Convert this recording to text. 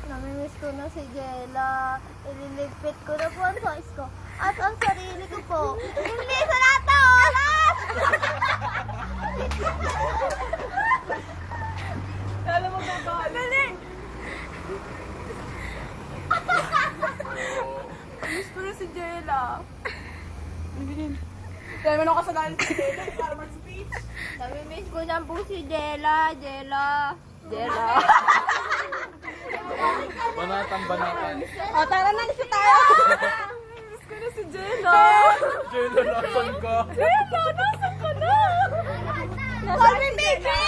Namimiss ko na si Jella. Ililigpit ko na po ang toys ko. At ang sarili ko po. Hindi sa lahat na oras! Alam mo ba? Dali! Miss ko na si Jella. Dahil mo na kasalanan si Jella para mag-speech. Namimiss ko na po si Jella. Jella. Banatan. O, tara na, isa tayo. Miss ko na si Jella. Jella, nasan ka? Jella, nasan ka na? Call me baby!